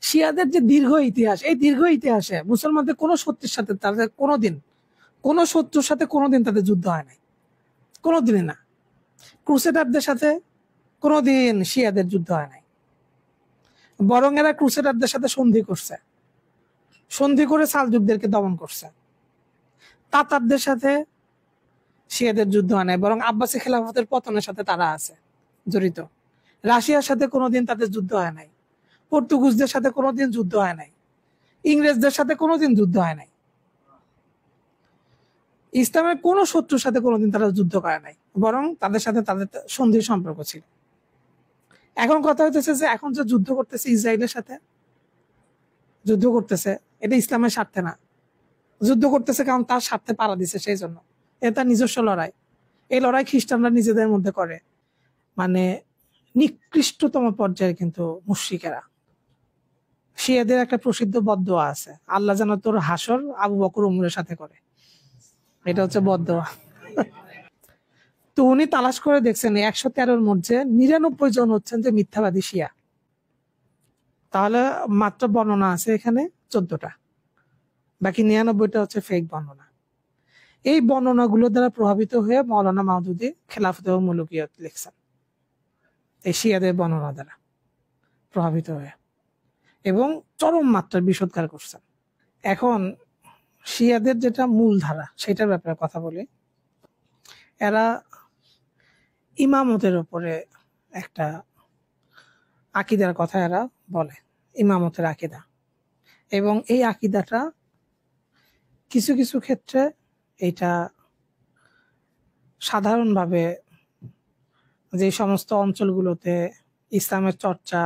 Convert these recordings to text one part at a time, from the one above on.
শিয়াদের যে দীর্ঘ ইতিহাস, এই দীর্ঘ ইতিহাসে মুসলমানদের কোনো শত্রুর সাথে তাদের কোনো শত্রুর সাথে কোনোদিন তাদের যুদ্ধ হয় নাই, কোনোদিনই না। ক্রুসেডারদের সাথে কোনোদিন শিয়াদের যুদ্ধ হয় নাই, বরং এরা ক্রুসেডারদের সাথে সন্ধি করে সালজুকদেরকে দমন করছে। তাতারদের সাথে শিয়াদের যুদ্ধ হয় নাই, বরং আব্বাসী খেলাফতের পতনের সাথে তারা আছে জড়িত। রাশিয়ার সাথে কোনোদিন তাদের যুদ্ধ হয় নাই, পর্তুগিজদের সাথে কোনোদিন যুদ্ধ হয় নাই, ইংরেজদের সাথে কোনোদিন যুদ্ধ হয় নাই। ইসলামের কোন শত্রুর সাথে কোনোদিন তারা যুদ্ধ করে নাই, বরং তাদের সাথে তাদের সন্ধির সম্পর্ক ছিল। এখন কথা হইতেছে যে এখন যে যুদ্ধ করতেছে ইসরায়েলের সাথে যুদ্ধ করতেছে, এটা ইসলামের স্বার্থে না, যুদ্ধ করতেছে কারণ তার স্বার্থে পাড়া দিছে, সেই জন্য। এটা নিজস্ব লড়াই। এই লড়াই খ্রিস্টানরা নিজেদের মধ্যে করে, মানে নিকৃষ্টতম পর্যায়ে। কিন্তু মুশরিকেরা, শিয়াদের একটা প্রসিদ্ধ বদদোয়া আছে, আল্লাহ যেন তোর হাসর আবু বকর উমরের সাথে করে, এটা হচ্ছে বদদোয়া। তো উনি তালাশ করে দেখছেন 113-র মধ্যে 99 জন হচ্ছেন যে মিথ্যাবাদী শিয়া। তাহলে মাত্র বর্ণনা আছে এখানে 14টা, বাকি 99টা হচ্ছে ফেক বর্ণনা। এই বর্ণনাগুলো দ্বারা প্রভাবিত হয়ে মৌলানা মাওদুদী খেলাফত ও মুলুকিয়ত লিখছেন, এই শিয়াদের বর্ণনা দ্বারা প্রভাবিত হয়ে, এবং চরম মাত্রার বিষোদ্গার করছেন। এখন শিয়াদের যেটা মূল ধারা সেটার ব্যাপারে কথা বলি। এরা ইমামতের উপরে একটা আকিদার কথা এরা বলে, ইমামতের আকিদা। এবং এই আকিদাটা কিছু কিছু ক্ষেত্রে এটা সাধারণভাবে যে সমস্ত অঞ্চলগুলোতে ইসলামের চর্চা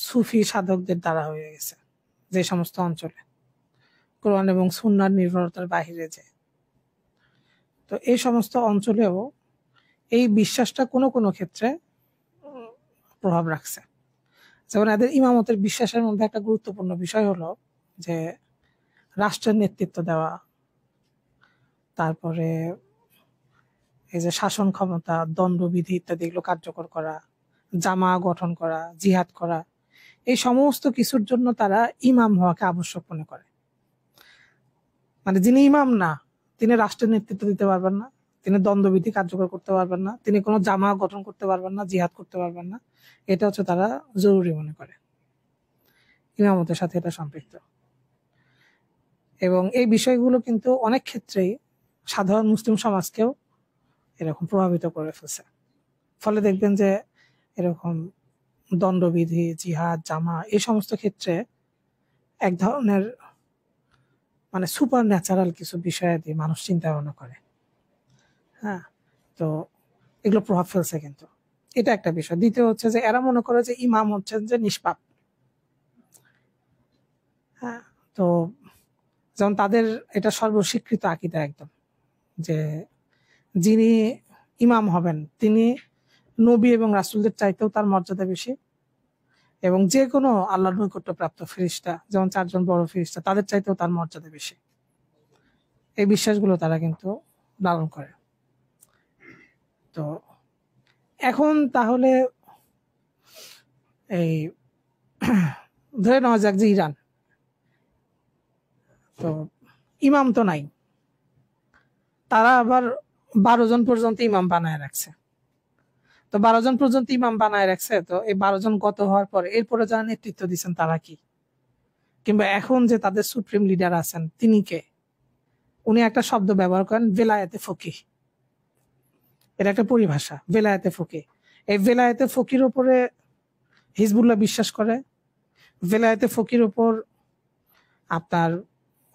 সুফি সাধকদের দ্বারা হয়ে গেছে, যে সমস্ত অঞ্চলে কোরআন এবং সুন্নাহর নির্ভরতার বাহিরে যে, তো এই সমস্ত অঞ্চলেও এই বিশ্বাসটা কোনো কোনো ক্ষেত্রে প্রভাব রাখছে। যেমন এদের ইমামতের বিশ্বাসের মধ্যে একটা গুরুত্বপূর্ণ বিষয় হলো যে রাষ্ট্রের নেতৃত্ব দেওয়া, তারপরে এই যে শাসন ক্ষমতা, দণ্ডবিধি ইত্যাদি এগুলো কার্যকর করা, জামা গঠন করা, জিহাদ করা, এই সমস্ত কিছুর জন্য তারা ইমাম হওয়াকে আবশ্যক মনে করে। মানে যিনি ইমাম না, তিনি রাষ্ট্রের নেতৃত্ব দিতে পারবেন না, তিনি দ্বন্দ্ববিধি কার্যকর করতে পারবেন না, তিনি কোনো জামা গঠন করতে পারবেন না, জিহাদ করতে পারবেন না। এটা হচ্ছে তারা জরুরি মনে করে, ইমামতের সাথে এটা সম্পৃক্ত। এবং এই বিষয়গুলো কিন্তু অনেক ক্ষেত্রেই সাধারণ মুসলিম সমাজকেও এরকম প্রভাবিত করে ফেলছে। ফলে দেখবেন যে এরকম দণ্ডবিধি, জিহাদ, জামা এই সমস্ত ক্ষেত্রে এক ধরনের মানে সুপার ন্যাচারাল কিছু বিষয় দিয়ে মানুষ চিন্তা ভাবনা করে। হ্যাঁ, তো এগুলো প্রভাব ফেলছে কিন্তু, এটা একটা বিষয়। দ্বিতীয় হচ্ছে যে এরা মনে করে যে ইমাম হচ্ছেন যে নিষ্পাপ। হ্যাঁ, তো যেমন তাদের এটা সর্বস্বীকৃত আকীদা একদম, যে যিনি ইমাম হবেন তিনি নবী এবং রাসূলদের চাইতেও তার মর্যাদা বেশি, এবং যে কোনো আল্লাহর নৈকট্য প্রাপ্ত ফেরেশতা, যেমন 4 জন বড় ফেরেশতা, তাদের চাইতেও তার মর্যাদা বেশি। এই বিশ্বাসগুলো তারা কিন্তু লালন করে। তো এখন তাহলে এই ধরে নেওয়া যাক যে ইরান, তো ইমাম তো নাই, তারা আবার 12 জন পর্যন্ত ইমাম বানায় রাখছে। তো 12 জন পর্যন্ত ইমাম বানায় রাখছে, তো এই 12 জন গত হওয়ার পরে এরপরে যারা নেতৃত্ব দিচ্ছেন তারা কি, কিংবা এখন যে তাদের সুপ্রিম লিডার আছেন তিনি কে? উনি একটা শব্দ ব্যবহার করেন, ভেলায়েতে ফকিহ। এটা একটা পরিভাষা, ভেলায়েতে ফকিহ। এই ভেলায়েতে ফকির উপরে হিজবুল্লাহ বিশ্বাস করে, ভেলায়েতে ফকির উপর আপনার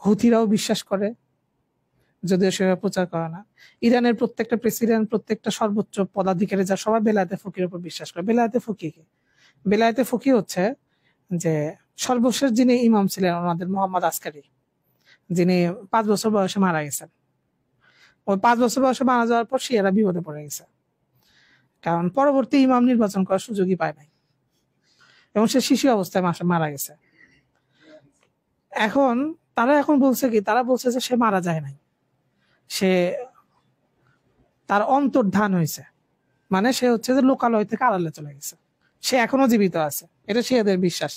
হুথিরাও বিশ্বাস করে, যদিও সেভাবে প্রচার করে না। ইরানের প্রত্যেকটা প্রেসিডেন্ট, প্রত্যেকটা সর্বোচ্চ পদাধিকারী যা সবাই বেলায়েতে ফকির উপর বিশ্বাস করে। বেলায়েতে ফকিহ কি? বেলায়েতে ফকিহ হচ্ছে যে সর্বশেষ যিনি ইমাম ছিলেন ওনাদের মোহাম্মদ আসকারি, যিনি 5 বছর বয়সে মারা গেছেন। ওই 5 বছর বয়সে মারা যাওয়ার পর শিয়ারা বিপদে পড়ে গেছে, কারণ পরবর্তী ইমাম নির্বাচন করার সুযোগই পায় নাই, এবং সে শিশু অবস্থায় মারা গেছে। এখন তারা বলছে কি, তারা বলছে যে সে মারা যায় নাই, সে তার অন্তর্ধান হয়েছে, মানে সে হচ্ছে যে লোকালয় থেকে আড়ালে চলে গেছে, সে এখনো জীবিত আছে, এটা শিয়াদের বিশ্বাস।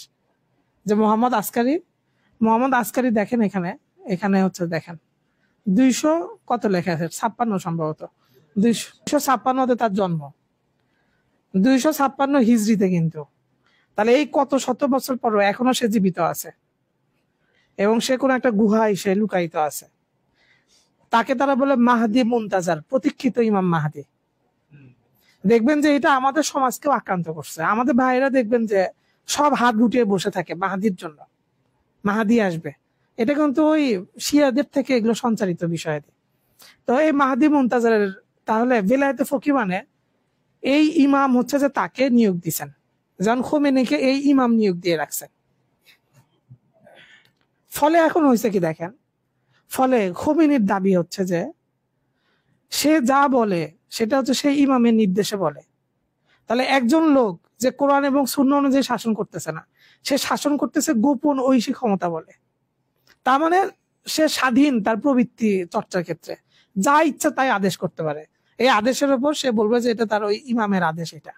যে মোহাম্মদ আসকারি দেখেন এখানে, এখানে হচ্ছে দেখেন 200 কত লেখা আছে, 56 সম্ভবত, 256 তার জন্ম, 256 হিজরিতে কিন্তু। তাহলে এই কত শত বছর পরও এখনো সে জীবিত আছে এবং সে কোন একটা গুহায় সে লুকায়িত আছে। তাকে তারা বলে মাহদি মুনতাজার, প্রতীক্ষিত ইমাম মাহদি। দেখবেন যে এটা আমাদের সমাজকেও আক্রান্ত করছে। আমাদের ভাইরা দেখবেন যে সব হাত গুটিয়ে বসে থাকে মাহাদির জন্য, মাহাদি আসবে। এটা কিন্তু ওই শিয়াদের থেকে এগুলো সঞ্চারিত বিষয়। তো এই মাহদি মুনতাজারের তাহলে বেলায়েতে ফকি মানে এই ইমাম হচ্ছে যে তাকে নিয়োগ দিচ্ছেন, যেমন খোমেনিকে এই ইমাম নিয়োগ দিয়ে রাখছেন। ফলে এখন হয়েছে কি দেখেন, ফলে খোমেনির দাবি হচ্ছে যে সে যা বলে সেটা হচ্ছে সেই ইমামের নির্দেশে বলে। তাহলে একজন লোক যে কোরআন এবং সুন্নাহ অনুযায়ী শাসন করতেছে না, সে শাসন করতেছে গোপন ঐশী ক্ষমতা বলে। তার মানে সে স্বাধীন তার প্রবৃত্তি চর্চার ক্ষেত্রে, যা ইচ্ছা তাই আদেশ করতে পারে। এই আদেশের উপর সে বলবে যে এটা তার ওই ইমামের আদেশ এটা।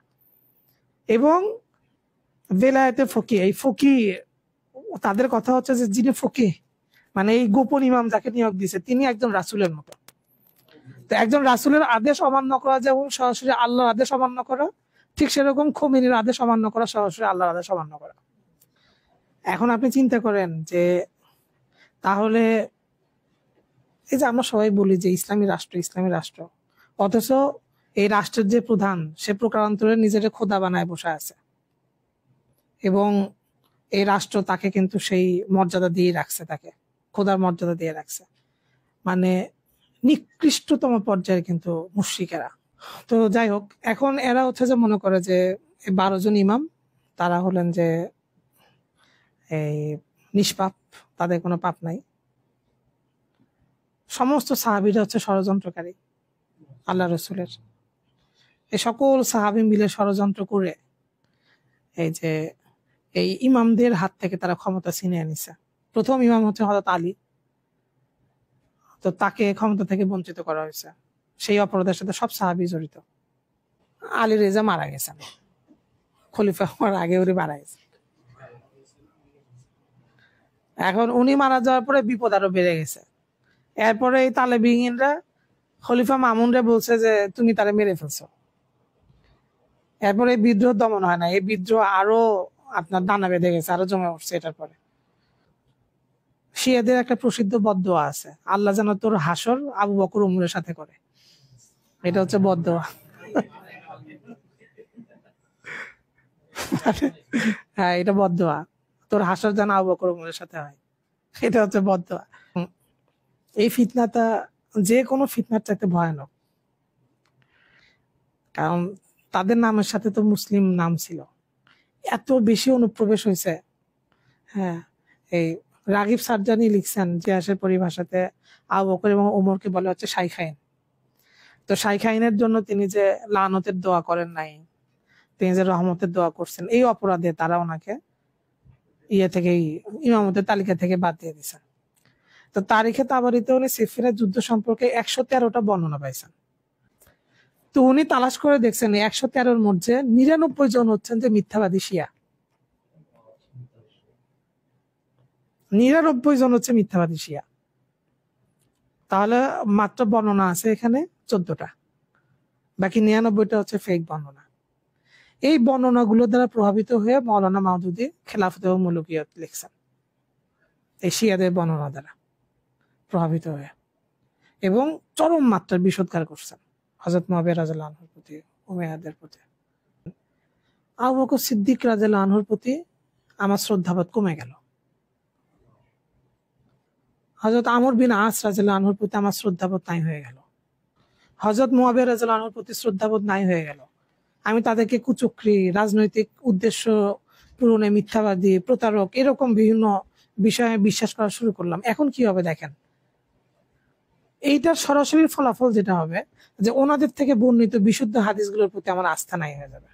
এবং বেলায়েতে ফকি, এই ফকি তাদের কথা হচ্ছে যে যিনি ফকি মানে এই গোপন ইমাম যাকে নিয়োগ দিয়েছে তিনি একজন রাসূলের মতো। তো একজন রাসূলের আদেশ অমান্য করা যেমন সরাসরি আল্লাহর আদেশ অমান্য করা, ঠিক সেরকম খোমেনির আদেশ অমান্য করা সরাসরি আল্লাহর আদেশ অমান্য করা। এখন আপনি চিন্তা করেন যে তাহলে এই যে আমরা সবাই বলি যে ইসলামী রাষ্ট্র, অথচ এই রাষ্ট্রের যে প্রধান সে প্রকারান্তরে নিজের খোদা বানায় বসে আছে এবং এই রাষ্ট্র তাকে কিন্তু সেই মর্যাদা দিয়ে রাখছে, তাকে খোদার মর্যাদা দিয়ে রাখছে। মানে নিকৃষ্টতম পর্যায়ে কিন্তু মুশরিকেরা। তো যাই হোক, এখন এরা হচ্ছে যে মনে করে যে 12 জন ইমাম তারা হলেন যে এই নিষ্পাপ, তাদের কোনো পাপ নাই। সমস্ত সাহাবীরা হচ্ছে ষড়যন্ত্রকারী আল্লাহ রসুলের। এই সকল সাহাবী মিলে ষড়যন্ত্র করে এই যে এই ইমামদের হাত থেকে তারা ক্ষমতা ছিনিয়ে নিছে। প্রথম ইমাম হচ্ছে হযরত আলী, তো তাকে ক্ষমতা থেকে বঞ্চিত করা হয়েছে। সেই অপরাধের সাথে সব সাহাবী জড়িত। আলী রেজা মারা গেছেন, খলিফা হওয়ার আগে উনি মারা গেছে। এখন উনি মারা যাওয়ার পরে বিপদ আরো বেড়ে গেছে। এরপরে এই তালেবিনরা খলিফা মামুনরে বলছে যে তুমি তারে মেরে ফেলছো। এরপরে এই বিদ্রোহ দমন হয় না, এই বিদ্রোহ আরো আপনার দানা বেঁধে গেছে, আরো জমে উঠছে। এটার পরে শিয়াদের একটা প্রসিদ্ধ বদদোয়া আছে, আল্লাহ যেন তোর হাসর আবু বকর উমরের সাথে করে। এটা হচ্ছে বদদোয়া। হ্যাঁ, এটা বদদোয়া, তোর হাসর যেন আবু বকর উমরের সাথে হয়, এটা হচ্ছে বদদোয়া। এই ফিতনাটা যে কোনো ফিতনার চাইতে ভয়ানক, কারণ তাদের নামের সাথে তো মুসলিম নাম ছিল, এত বেশি অনুপ্রবেশ হয়েছে। হ্যাঁ, এই রাগিব সারজানি লিখছেন ইতিহাসের পরিভাষাতে আবু বকর এবং ওমরকে বলা হচ্ছে শাইখাইন। তো শাইখাইনের জন্য তিনি যে লানতের দোয়া করেন নাই, তিনি যে রহমতের দোয়া করছেন, এই অপরাধে তারা ওনাকে থেকেই ইমামতের তালিকা থেকে বাদ দিয়ে দিয়েছেন। তো তারিখে তাবারিতে উনি সিফিনের যুদ্ধ সম্পর্কে 113টা বর্ণনা পাইছেন। তো উনি তালাশ করে দেখছেন 113-র মধ্যে 99 জন হচ্ছেন যে মিথ্যাবাদী শিয়া। 99 জন হচ্ছে মিথ্যাবাদী শিয়া। তাহলে মাত্র বর্ণনা আছে এখানে 14টা, বাকি 99টা হচ্ছে ফেক বর্ণনা। এই বর্ণনাগুলো দ্বারা প্রভাবিত হয়ে মাওলানা মাওদুদী খেলাফত ও মুলুকিয়ত লিখছেন, এই শিয়াদের বর্ণনা দ্বারা প্রভাবিত হয়ে, এবং চরম মাত্রার বিষোদ্গার করছেন হযরত মুআবিয়া রাদিয়াল্লাহু আনহুর প্রতি, উমাইয়াদের প্রতি। আবু বকর সিদ্দিক রাদিয়াল্লাহু আনহুর প্রতি আমার শ্রদ্ধাবোধ কমে গেল। হযরত আমর বিন আস রাদিয়াল্লাহু আনহুর প্রতি আমার শ্রদ্ধাবোধ নাই হয়ে গেল। হযরত মুআবিয়া রাদিয়াল্লাহু আনহুর প্রতি শ্রদ্ধাবোধ নাই হয়ে গেল। আমি তাদেরকে কুচক্রী, রাজনৈতিক উদ্দেশ্য পূরণে মিথ্যাবাদী, প্রতারক, এরকম বিভিন্ন বিষয়ে বিশ্বাস করা শুরু করলাম। এখন কি হবে দেখেন, এইটার সরাসরি ফলাফল যেটা হবে যে ওনাদের থেকে বর্ণিত বিশুদ্ধ হাদিসগুলোর প্রতি আমার আস্থা নাই হয়ে যাবে।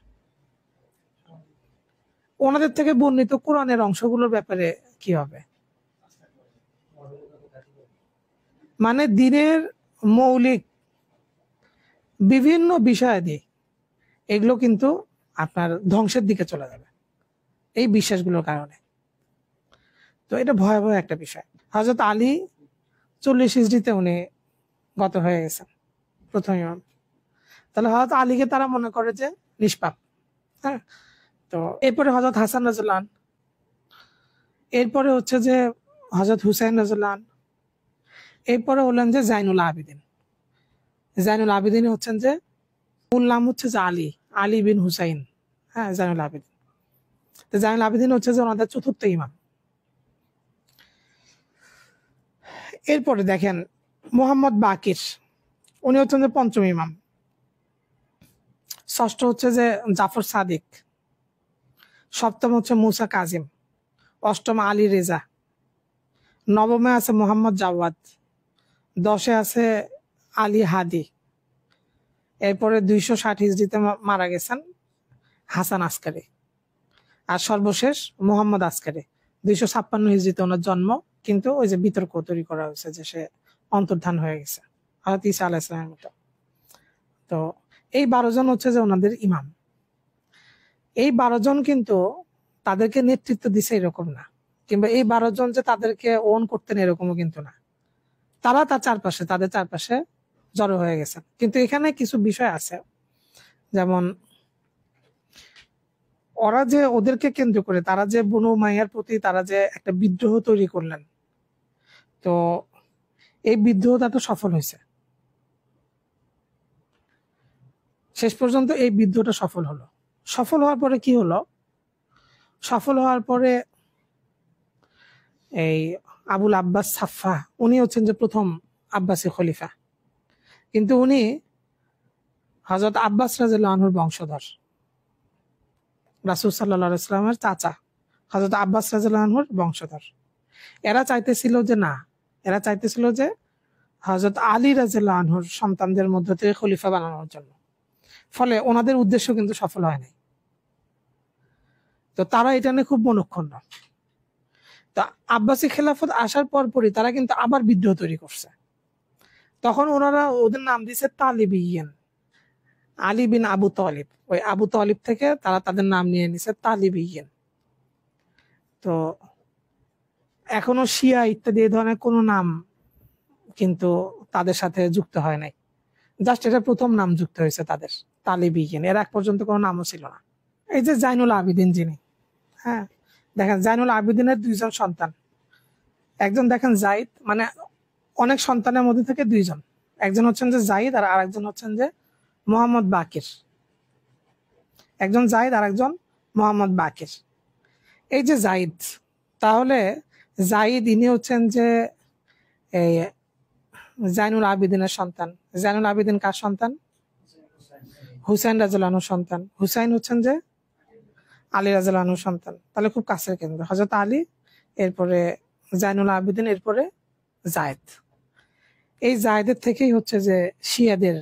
ওনাদের থেকে বর্ণিত কোরআনের অংশগুলোর ব্যাপারে কি হবে, মানে দিনের মৌলিক বিভিন্ন বিষয়াদি এগুলো কিন্তু আপনার ধ্বংসের দিকে চলে যাবে এই বিশ্বাসগুলোর কারণে। তো এটা ভয়াবহ একটা বিষয়। হযরত আলী 40 হিজরিতে উনি গত হয়ে গেছেন, প্রথম ইমাম। তাহলে হযরত আলীকে তারা মনে করে যে নিষ্পাপ। হ্যাঁ, তো এরপরে হযরত হাসান রাদিয়াল্লাহু আনহু, এরপরে হচ্ছে যে হযরত হুসাইন রাদিয়াল্লাহু আনহু, এরপরে হলেন যে জাইনুল আবেদিন। জাইনুল আবেদিন হচ্ছেন যে মূল নাম হচ্ছে যে আলী, আলী বিন হুসাইন। হ্যাঁ, জাইনুল আবেদিন। তো জাইনুল আবেদিন হচ্ছে যে ওনাদের চতুর্থ ইমাম। এরপরে দেখেন মোহাম্মদ বাকির, উনি হচ্ছেন যে পঞ্চম ইমাম। ষষ্ঠ হচ্ছে যে জাফর সাদিক, সপ্তম হচ্ছে মুসা কাজিম, অষ্টম আলী রেজা, নবমে আছে মোহাম্মদ জাওয়াদ, 10-এ আছে আলী হাদি। এরপরে 260 হিজরিতে মারা গেছেন হাসান আসকারি। আর সর্বশেষ মোহাম্মদ আসকারি, 256 হিজরিতে ওনার জন্ম, কিন্তু ওই যে বিতর্ক তৈরি করা হয়েছে যে সে অন্তর্ধান হয়ে গেছে হযরত ঈসা আলাইহিস সালামের মতো। তো এই 12 জন হচ্ছে যে ওনাদের ইমাম। এই 12 জন কিন্তু তাদেরকে নেতৃত্ব দিছে এরকম না, কিংবা এই 12 জন যে তাদেরকে ওন করতেন এরকমও কিন্তু না। তারা তাদের চারপাশে জড়ো হয়ে গেছেন। কিন্তু এখানে কিছু বিষয় আছে, যেমন ওরা যে ওদেরকে কেন্দ্র করে তারা যে বনু উমাইয়ার প্রতি তারা যে একটা বিদ্রোহ তৈরি করলেন, তো এই বিদ্রোহটা তো সফল হয়েছে। শেষ পর্যন্ত এই বিদ্রোহটা সফল হলো। সফল হওয়ার পরে কি হলো? সফল হওয়ার পরে এই আবুল আব্বাস সাফা, উনি হচ্ছেন যে প্রথম আব্বাসী খলিফা। কিন্তু উনি হযরত আব্বাস রাদিয়াল্লাহু আনহুর বংশধর, রাসূল সাল্লাল্লাহু আলাইহি ওয়াসাল্লামের চাচা হযরত আব্বাস রাদিয়াল্লাহু আনহুর বংশধর। এরা চাইতেছিল যে হযরত আলী রাদিয়াল্লাহু আনহুর সন্তানদের মধ্য থেকে খলিফা বানানোর জন্য। ফলে ওনাদের উদ্দেশ্য কিন্তু সফল হয় নাই। তো তারা এটা নিয়ে খুব মনক্ষুণ্ণ। তো আব্বাসী খেলাফত আসার পরপরই তারা কিন্তু আবার বিদ্রোহ তৈরি করছে। তখন ওনারা ওদের নাম দিয়েছে তালিবিয়্যান, আলী বিন আবু তালিব। ওই আবু তালিব থেকে তারা তাদের নাম নিয়ে নিছে তালিবিয়্যান। তো এখনো শিয়া ইত্যাদি এই ধরনের কোনো নাম কিন্তু তাদের সাথে যুক্ত হয় নাই। জাস্ট এটা প্রথম নাম যুক্ত হয়েছে তাদের, তালিবিয়্যান। এর আগ পর্যন্ত কোনো নামও ছিল না। এই যে জাইনুল আবেদিন যিনি, হ্যাঁ দেখেন জাইনুল আবেদিনের 2 জন সন্তান। একজন দেখেন জাইদ, মানে অনেক সন্তানের মধ্যে থেকে 2 জন, একজন হচ্ছেন যে জাইদ আর আরেকজন হচ্ছেন যে মোহাম্মদ বাকির। একজন জাইদ আর একজন মোহাম্মদ বাকির। এই যে জাইদ, তাহলে জাইদ ইনি হচ্ছেন যে এই জাইনুল আবেদিনের সন্তান। জাইনুল আবেদিন কার সন্তান? হুসাইন রাদিয়াল্লাহু আনহুর সন্তান। হুসাইন হচ্ছেন যে আলী রাদিয়াল্লাহু আনহুর সন্তান। তাহলে খুব কাছের কেন্দ্র হযরত আলী, এরপরে জাইনুল আবেদিন, এরপরে জায়েদ। এই জায়েদের থেকেই হচ্ছে যে শিয়াদের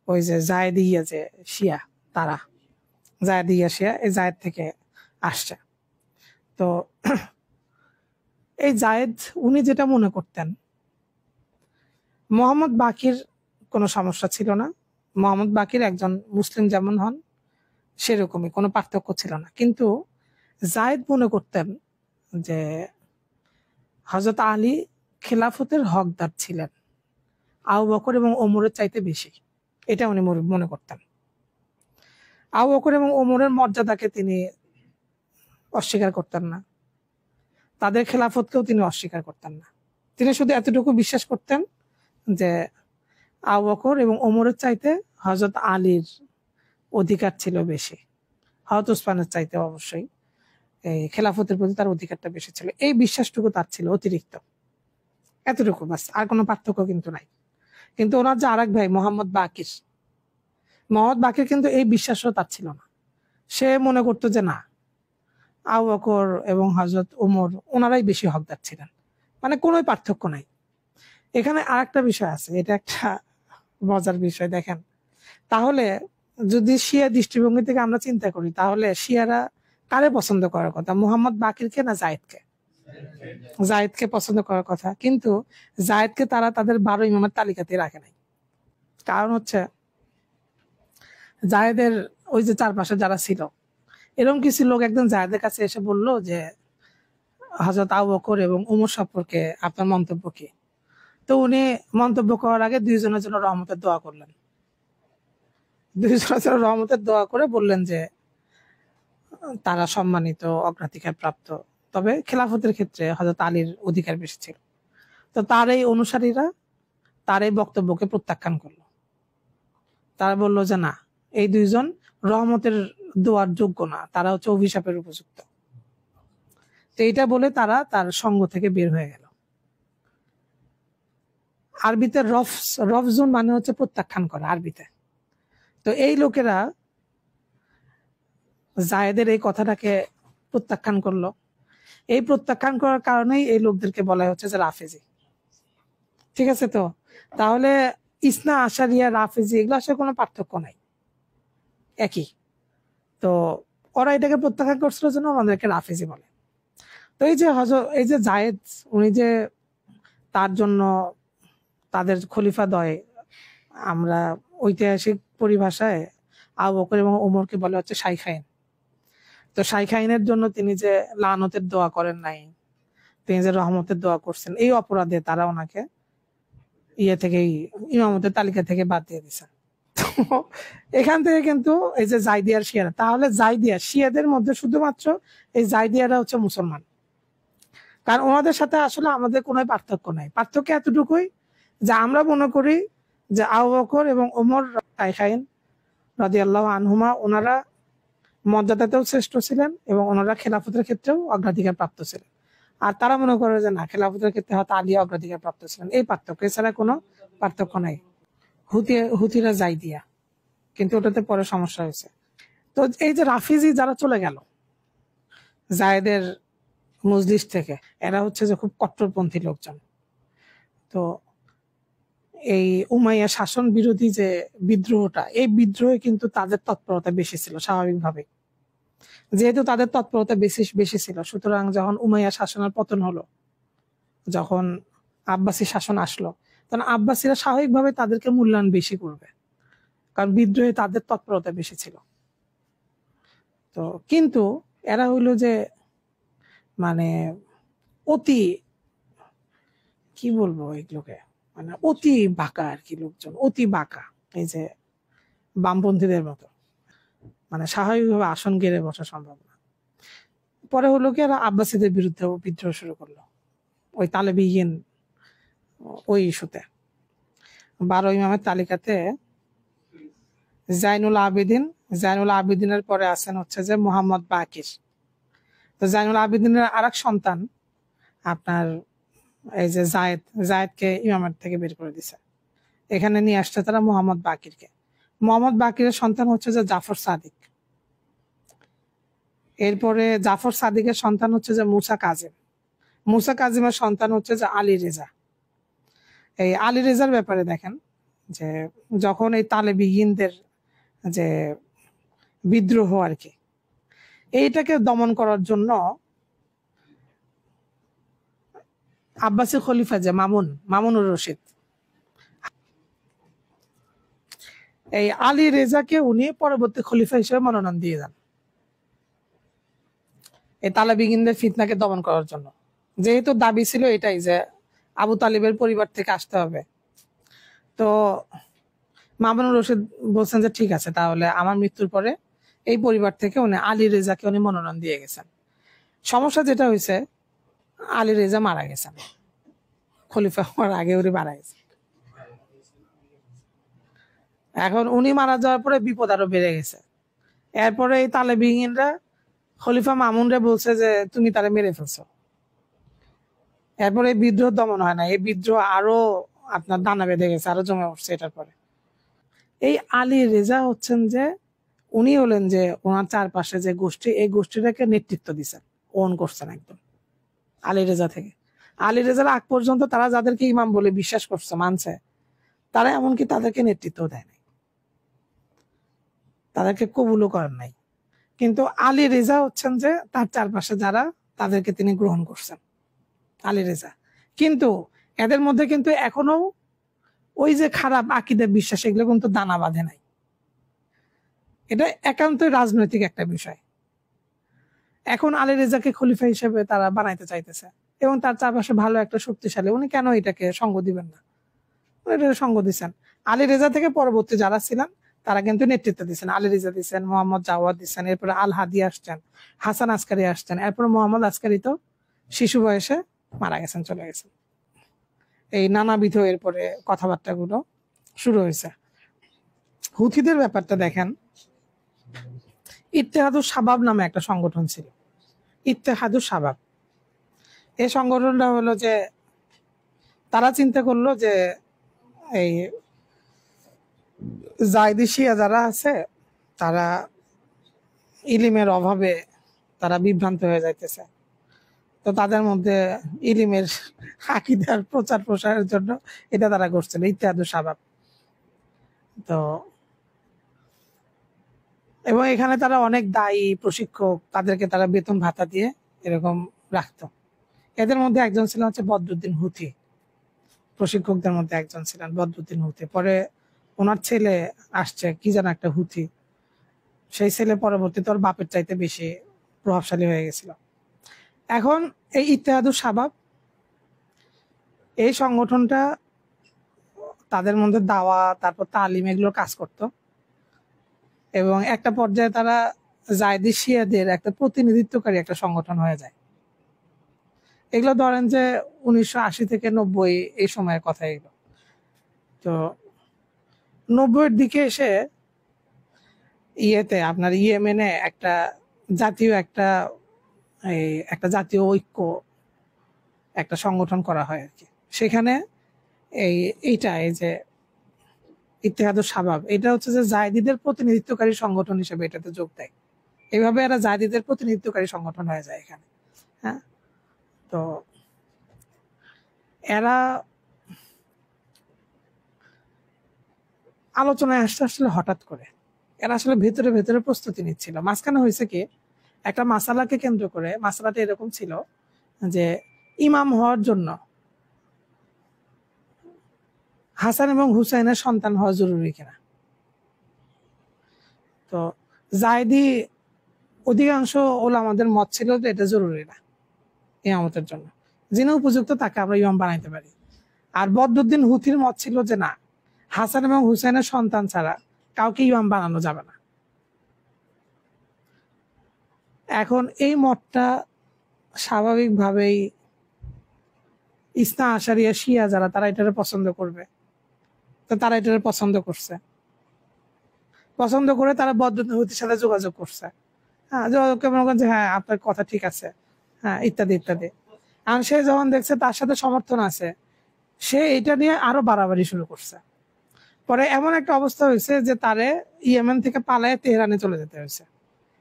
ওই যে জায়েদিয়া যে শিয়া, তারা জায়েদিয়া শিয়া এই জায়েদ থেকে আসছে। তো এই জায়েদ উনি যেটা মনে করতেন, মোহাম্মদ বাকির কোনো সমস্যা ছিল না। মোহাম্মদ বাকির একজন মুসলিম যেমন হন সেরকমই, কোনো পার্থক্য ছিল না। কিন্তু জায়েদ মনে করতেন যে হযরত আলী খেলাফতের হকদার ছিলেন আবু বকর এবং ওমরের চাইতে বেশি, এটা উনি মনে করতেন। আবু বকর এবং ওমরের মর্যাদাকে তিনি অস্বীকার করতেন না, তাদের খেলাফতকেও তিনি অস্বীকার করতেন না। তিনি শুধু এতটুকু বিশ্বাস করতেন যে আবু বকর এবং ওমরের চাইতে হযরত আলীর অধিকার ছিল বেশি, হযরত ওসমানের চাইতে অবশ্যই এই খেলাফতের প্রতি তার অধিকারটা বেশি ছিল। এই বিশ্বাসটুকু তার ছিল অতিরিক্ত, এতটুকু বাস, আর কোনো পার্থক্য কিন্তু নাই। কিন্তু ওনার যে আরেক ভাই মোহাম্মদ বাকির কিন্তু এই বিশ্বাসও তার ছিল না। সে মনে করতো যে না, আবু বকর এবং হযরত ওমর ওনারাই বেশি হকদার ছিলেন, মানে কোনো পার্থক্য নাই। এখানে আরেকটা বিষয় আছে, এটা একটা মজার বিষয়। দেখেন, তাহলে যদি শিয়া দৃষ্টিভঙ্গি থেকে আমরা চিন্তা করি, তাহলে শিয়ারা কারে পছন্দ করার কথা, মোহাম্মদ বাকিরকে না জায়েদকে? জায়েদকে পছন্দ করার কথা। কিন্তু জায়েদকে তারা তাদের 12 ইমামের তালিকাতে রাখে নাই। কারণ হচ্ছে জায়েদের ওই যে চারপাশে যারা ছিল, এরকম কিছু লোক একদম জায়েদের কাছে এসে বলল যে হযরত আবু বকর এবং উমর সম্পর্কে আপনার মন্তব্য কি? তো উনি মন্তব্য করার আগে দুইজনের জন্য রহমতের দোয়া করলেন। দুইজনের জন্য রহমতের দোয়া করে বললেন যে তারা সম্মানিত, অগ্রাধিকার প্রাপ্ত, তবে খেলাফতের ক্ষেত্রে হযরত আলীর অধিকার বেশি ছিল। তো তার এই অনুসারীরা তার এই বক্তব্যকে প্রত্যাখ্যান করলো। তারা বলল যে না, এই দুইজন রহমতের দোয়ার যোগ্য না, তারা হচ্ছে অভিশাপের উপযুক্ত। তো এইটা বলে তারা তার সঙ্গ থেকে বের হয়ে গেল। আরবিতে রফজুন মানে হচ্ছে প্রত্যাখ্যান করা আরবিতে। তো এই লোকেরা জায়েদের এই কথাটাকে প্রত্যাখ্যান করলো। এই প্রত্যাখ্যান করার কারণেই এই লোকদেরকে বলা হচ্ছে যে রাফেজি। ঠিক আছে? তো তাহলে ইসনা আশারিয়া, রাফেজি এগুলো আসলে কোনো পার্থক্য নাই, একই। তো ওরা এটাকে প্রত্যাখ্যান করছিল জন্য আমাদেরকে রাফেজি বলে। তো এই যে জায়েদ, উনি যে তার জন্য তাদের খলিফাদ্বয়, আমরা ঐতিহাসিক পরিভাষায় আবু বকর এবং ওমরকে বলে হচ্ছে শাইখাইন। তো শাইখাইনের জন্য তিনি যে লানতের দোয়া করেন নাই, তিনি যে রহমতের দোয়া করছেন, এই অপরাধে তারা ওনাকে থেকেই ইমামতের তালিকা থেকে বাদ দিয়ে দিচ্ছেন। তো এখান থেকে কিন্তু এই যে জাইদিয়ার শিয়ারা, তাহলে জাইদিয়া শিয়াদের মধ্যে শুধুমাত্র এই জাইদিয়ারা হচ্ছে মুসলমান, কারণ ওনাদের সাথে আসলে আমাদের কোনো পার্থক্য নাই। পার্থক্য এতটুকুই যে আমরা মনে করি যে আবু বকর এবং ওমর শাইখাইন রাদিয়াল্লাহু আনহুমা, ওনারা মর্যাদাতেও শ্রেষ্ঠ ছিলেন এবং ওনারা খেলাফতের ক্ষেত্রেও অগ্রাধিকার প্রাপ্ত ছিলেন। আর তারা মনে করে যে না, খেলাফতের ক্ষেত্রে হয়তো আলী অগ্রাধিকার প্রাপ্ত ছিলেন। এই পার্থক্য, এছাড়া কোনো পার্থক্য নাই। হুতিরা জাইদিয়া, কিন্তু ওটাতে পরে সমস্যা হয়েছে। তো এই যে রাফিজি যারা চলে গেল জায়েদের মজলিস থেকে, এরা হচ্ছে যে খুব কট্টরপন্থী লোকজন। তো এই উমাইয়া শাসন বিরোধী যে বিদ্রোহটা, এই বিদ্রোহে কিন্তু তাদের তৎপরতা বেশি ছিল স্বাভাবিকভাবে। যেহেতু তাদের তৎপরতা বেশি ছিল, সুতরাং যখন উমাইয়া শাসনের পতন হলো, যখন আব্বাসী শাসন আসলো, তখন আব্বাসীরা স্বাভাবিকভাবে তাদেরকে মূল্যায়ন বেশি করবে, কারণ বিদ্রোহে তাদের তৎপরতা বেশি ছিল। তো কিন্তু এরা হইলো যে মানে অতি, কি বলবো এগুলোকে, মানে অতি বাঁকা আর কি, লোকজন অতি বাঁকা, এই যে বামপন্থীদের মতো, মানে স্বাভাবিকভাবে আসন গেড়ে বসা সম্ভব না। পরে হলো কি, এরা আব্বাসীদের বিরুদ্ধে বিদ্রোহ শুরু করলো, ওই তালেবিহীন ওই ইস্যুতে। 12 ইমামের তালিকাতে জাইনুল আবেদিনের পরে আছেন হচ্ছে যে মোহাম্মদ বাকির। তো জাইনুল আবেদিনের আরেক সন্তান আপনার এই যে জায়েদকে ইমামের থেকে বের করে দিছে, এখানে নিয়ে আসছে তারা মোহাম্মদ বাকিরকে। মোহাম্মদ বাকিরের সন্তান হচ্ছে যে জাফর সাদিক। এরপরে জাফর সাদিকের সন্তান হচ্ছে যে মুসা কাজিমের সন্তান হচ্ছে যে আলী রেজা। এই আলী রেজার ব্যাপারে দেখেন যে যখন এই তালেবিহীনদের যে বিদ্রোহ আর কি, এইটাকে দমন করার জন্য আব্বাসী খলিফা যে মামুনুর রশিদ, এই আলী রেজাকে উনি পরবর্তী খলিফা হিসেবে মনোনয়ন দিয়ে যান এই তালেবিহীনদের ফিতনাকে দমন করার জন্য। যেহেতু দাবি ছিল এটাই যে আবু তালিবের পরিবার থেকে আসতে হবে, তো মামুনুর রশিদ বলছেন যে ঠিক আছে, তাহলে আমার মৃত্যুর পরে এই পরিবার থেকে উনি আলী রেজাকে উনি মনোনয়ন দিয়ে গেছেন। সমস্যা যেটা হয়েছে, আলী রেজা মারা গেছেন, খলিফা হওয়ার আগে উনি মারা গেছেন। এখন উনি মারা যাওয়ার পরে বিপদ আরো বেড়ে গেছে। এরপরে এই তালেবিহীনরা খলিফা মামুনরে বলছে যে তুমি তারে মেরে ফেলছো। এরপরে এই বিদ্রোহ দমন হয় না, এই বিদ্রোহ আরো আপনার দানা বেঁধে গেছে, আরো জমে উঠছে। এটার পরে এই আলী রেজা হচ্ছেন যে উনি হলেন যে ওনার চারপাশে যে গোষ্ঠী, এই গোষ্ঠীটাকে নেতৃত্ব দিচ্ছেন, ওন করছেন একদম আলী রেজা থেকে। আলী রেজার আগ পর্যন্ত তারা যাদেরকে ইমাম বলে বিশ্বাস করছে, মানছে, তারা এমনকি তাদেরকে নেতৃত্ব দেয় নাই, তাদেরকে কবুলও করেন নাই। কিন্তু আলী রেজা হচ্ছেন যে তার চারপাশে যারা, তাদেরকে তিনি গ্রহণ করছেন, আলী রেজা। কিন্তু এদের মধ্যে কিন্তু এখনো ওই যে খারাপ আকীদা বিশ্বাস, এগুলো কিন্তু দানা বাঁধে নাই। এটা একান্তই রাজনৈতিক একটা বিষয়। এখন আলী রেজাকে খলিফা হিসেবে তারা বানাইতে চাইতেছে এবং তার চারপাশে ভালো একটা শক্তিশালী, উনি কেন এটাকে সঙ্গ দিবেন না? এটা সঙ্গ দিচ্ছেন। আলী রেজা থেকে পরবর্তী যারা ছিলেন তারা কিন্তু নেতৃত্ব দিচ্ছেন। আলী রেজা দিচ্ছেন, মোহাম্মদ জাওয়াদ দিচ্ছেন, এরপরে আল হাদি আসছেন, হাসান আসকারি আসছেন, এরপরে মোহাম্মদ আসকারি তো শিশু বয়সে মারা গেছেন, চলে গেছেন। এই নানাবিধ এরপরে কথাবার্তা গুলো শুরু হয়েছে। হুথিদের ব্যাপারটা দেখেন, ইত্তেহাদুস শাবাব নামে একটা সংগঠন ছিল। ইত্তেহাদুস শাবাব, এই সংগঠনটা হলো যে তারা চিন্তা করলো যে এই জায়দি শিয়া যারা আছে তারা ইলিমের অভাবে তারা বিভ্রান্ত হয়ে যাইতেছে, তো তাদের মধ্যে ইলিমের আকীদার প্রচার প্রসারের জন্য এটা তারা করছিল, ইত্তেহাদুস শাবাব। তো এবং এখানে তারা অনেক দায়ী প্রশিক্ষক, তাদেরকে তারা বেতন ভাতা দিয়ে এরকম রাখতো। এদের মধ্যে একজন ছিলেন হচ্ছে বদরুদ্দিন হুথি, প্রশিক্ষকদের মধ্যে একজন ছিলেন বদরুদ্দিন হুথি। পরে ওনার ছেলে আসছে কি যেন একটা হুথি, সেই ছেলে পরবর্তীতে ওর বাপের চাইতে বেশি প্রভাবশালী হয়ে গেছিল। এখন এই ইত্তেহাদুস শাবাব, এই সংগঠনটা তাদের মধ্যে দাওয়া, তারপর তালিম এগুলো কাজ করতো এবং একটা পর্যায়ে তারা জায়দি শিয়াদের একটা প্রতিনিধিত্বকারী একটা সংগঠন হয়ে যায়। এগুলো ধরেন যে 1980 থেকে 90 এই সময়ের কথা এগুলো। তো 90-এর দিকে এসে আপনার ইয়েমেনে একটা জাতীয় একটা জাতীয় ঐক্য একটা সংগঠন করা হয় আর কি। সেখানে এই যে ইত্তেহাদুস শাবাব, এটা হচ্ছে যে জায়দিদের প্রতিনিধিত্বকারী সংগঠন হিসেবে এটাতে যোগ দেয়। এইভাবে এরা জায়দিদের প্রতিনিধিত্বকারী সংগঠন হয়ে যায় এখানে। হ্যাঁ, তো এরা আলোচনায় আসতে আসলে হঠাৎ করে এরা আসলে ভেতরে ভেতরে প্রস্তুতি নিচ্ছিল। মাঝখানে হয়েছে কি, একটা মাসালাকে কেন্দ্র করে, মাসালাটা এরকম ছিল যে ইমাম হওয়ার জন্য হাসান এবং হুসাইনের সন্তান হওয়া জরুরি কিনা। তো জায়দি অধিকাংশ ওলামাদের মত ছিল যে এটা জরুরি না ইমামতের জন্য, যিনি উপযুক্ত তাকে আমরা ইমাম বানাইতে পারি। আর বদরুদ্দিন হুথির মত ছিল যে না, হাসান এবং হুসাইনের সন্তান ছাড়া কাউকে ইমাম বানানো যাবে না। এখন এই মতটা স্বাভাবিকভাবেই ইসনা আশারিয়া শিয়া যারা, তারা এটারে পছন্দ করবে, তো তারা এটারে পছন্দ করছে। পছন্দ করে তারা বদরুদ্দিন হুথির সাথে যোগাযোগ করছে। হ্যাঁ, মনে করেন যে হ্যাঁ আপনার কথা ঠিক আছে, হ্যাঁ ইত্যাদি ইত্যাদি। আর সে যখন দেখছে তার সাথে সমর্থন আছে, সে এটা নিয়ে আরো বাড়াবাড়ি শুরু করছে। পরে এমন একটা অবস্থা হয়েছে যে তারে ইয়েমেন থেকে পালায় তেহরানে চলে যেতে হয়েছে।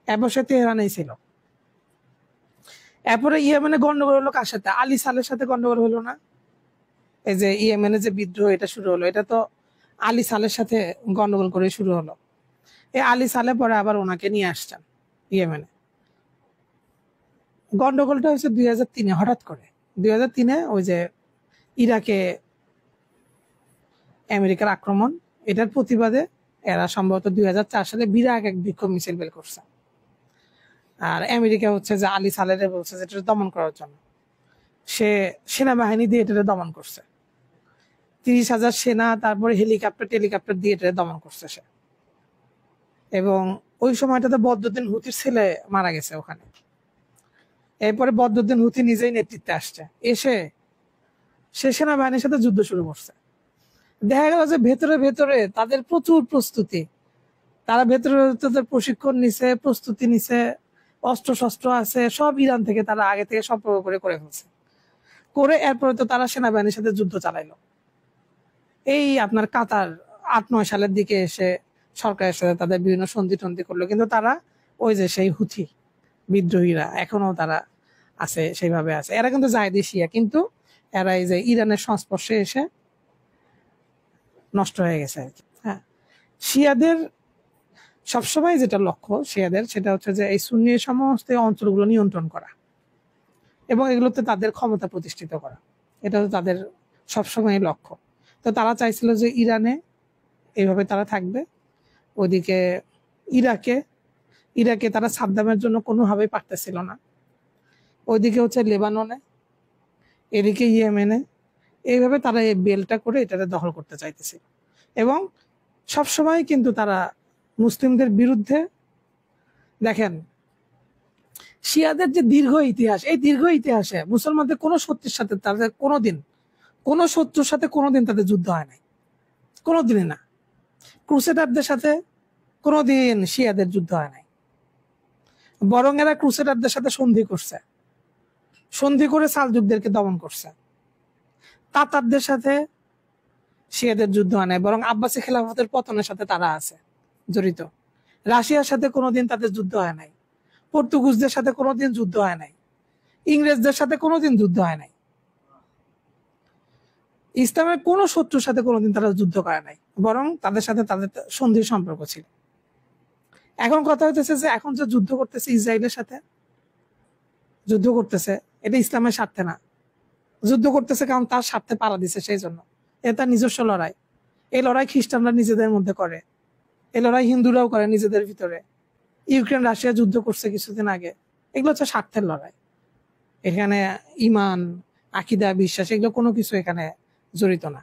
এরপর সে তেহরানেই ছিল। এরপরে ইয়েমেনে গন্ডগোল হলো কার সাথে? আলী সালের সাথে গন্ডগোল হলো না? এই যে ইয়েমেনে যে বিদ্রোহ এটা শুরু হলো, এটা তো আলী সালের সাথে গন্ডগোল করে শুরু হলো। এই আলী সালে পরে আবার ওনাকে নিয়ে আসছেন ইয়েমেনে। গন্ডগোলটা হয়েছে 2003-এ, হঠাৎ করে 2003-এ ওই যে ইরাকে আমেরিকার আক্রমণ, এটার প্রতিবাদে এরা সম্ভবত 2004 সালে বিরাট এক বিক্ষোভ মিছিল বের করছে। আর আমেরিকা হচ্ছে যে আলী সালেরে বলছে যে এটা দমন করার জন্য, সে সেনাবাহিনী দিয়ে এটা দমন করছে। 30,000 সেনা, তারপরে টেলিকপ্টার দিয়ে এটা দমন করছে সে। এবং ওই সময়টাতে বদরুদ্দিন হুথির ছেলে মারা গেছে ওখানে। এরপরে বদরুদ্দিন হুথি নিজেই নেতৃত্বে আসছে, এসে সে সেনাবাহিনীর সাথে যুদ্ধ শুরু করছে। দেখা গেল যে ভেতরে ভেতরে তাদের প্রচুর প্রস্তুতি, তারা ভেতরে তাদের প্রশিক্ষণ নিছে, প্রস্তুতি নিছে, অস্ত্র শস্ত্র আছে, সব ইরান থেকে তারা আগে থেকে সম্পর্ক করে ফেলছে। করে এরপরে তো তারা সেনাবাহিনীর সাথে যুদ্ধ চালাইলো। এই আপনার কাতার 8-9 সালের দিকে এসে সরকারের সাথে তাদের বিভিন্ন সন্ধি টন্ধি করলো, কিন্তু তারা ওই যে সেই হুথি বিদ্রোহীরা এখনো তারা আছে, সেইভাবে আছে। এরা কিন্তু জায়দি শিয়া, কিন্তু এরা এই যে ইরানের সংস্পর্শে এসে নষ্ট হয়ে গেছে আর কি। হ্যাঁ, শিয়াদের সবসময় যেটা লক্ষ্য শিয়াদের, সেটা হচ্ছে যে এই সুন্নি সমস্ত অঞ্চলগুলো নিয়ন্ত্রণ করা এবং এগুলোতে তাদের ক্ষমতা প্রতিষ্ঠিত করা, এটা হচ্ছে তাদের সবসময় লক্ষ্য। তো তারা চাইছিল যে ইরানে এইভাবে তারা থাকবে, ওইদিকে ইরাকে ইরাকে তারা সাদ্দামের জন্য কোনোভাবেই পারতেছিল না। ওইদিকে হচ্ছে লেবাননে, এদিকে ইয়েমেনে, এইভাবে তারা এই বেলটা করে এটাকে দখল করতে চাইতেছিল। এবং সবসময় কিন্তু তারা মুসলিমদের বিরুদ্ধে, দেখেন শিয়াদের যে দীর্ঘ ইতিহাস, এই দীর্ঘ ইতিহাসে মুসলমানদের কোনো শত্রুর সাথে তাদের কোনো শত্রুর সাথে কোনোদিন তাদের যুদ্ধ হয় নাই, কোনোদিনই না। ক্রুসেডারদের সাথে কোনোদিন শিয়াদের যুদ্ধ হয় নাই, বরং এরা ক্রুসেডারদের সাথে সন্ধি করে সালজুকদেরকে দমন করছে। তাতারদের সাথে শিয়াদের যুদ্ধ হয় নাই, বরং আব্বাসী খেলাফতের পতনের সাথে তারা আছে জড়িত। রাশিয়ার সাথে কোনোদিন তাদের যুদ্ধ হয় নাই, পর্তুগিজদের সাথে কোনোদিন যুদ্ধ হয় নাই, ইংরেজদের সাথে কোনোদিন যুদ্ধ হয় নাই। ইসলামের কোন শত্রুর সাথে কোনোদিন তারা যুদ্ধ করে নাই, বরং তাদের সাথে তাদের সন্ধির সম্পর্ক ছিল। এখন কথা হইতেছে যে এখন যে যুদ্ধ করতেছে ইসরায়েলের সাথে, যুদ্ধ করতেছে এটা ইসলামের স্বার্থে না, যুদ্ধ করতেছে কারণ তার স্বার্থে পাড়া দিছে, সেই জন্য। এটা তার নিজস্ব লড়াই। এই লড়াই খ্রিস্টানরা নিজেদের মধ্যে করে, এই লড়াই হিন্দুরাও করে নিজেদের ভিতরে। ইউক্রেন রাশিয়া যুদ্ধ করছে কিছুদিন আগে, এগুলো হচ্ছে স্বার্থের লড়াই। এখানে ইমান, আকিদা, বিশ্বাস এগুলো কোনো কিছু এখানে জড়িত না।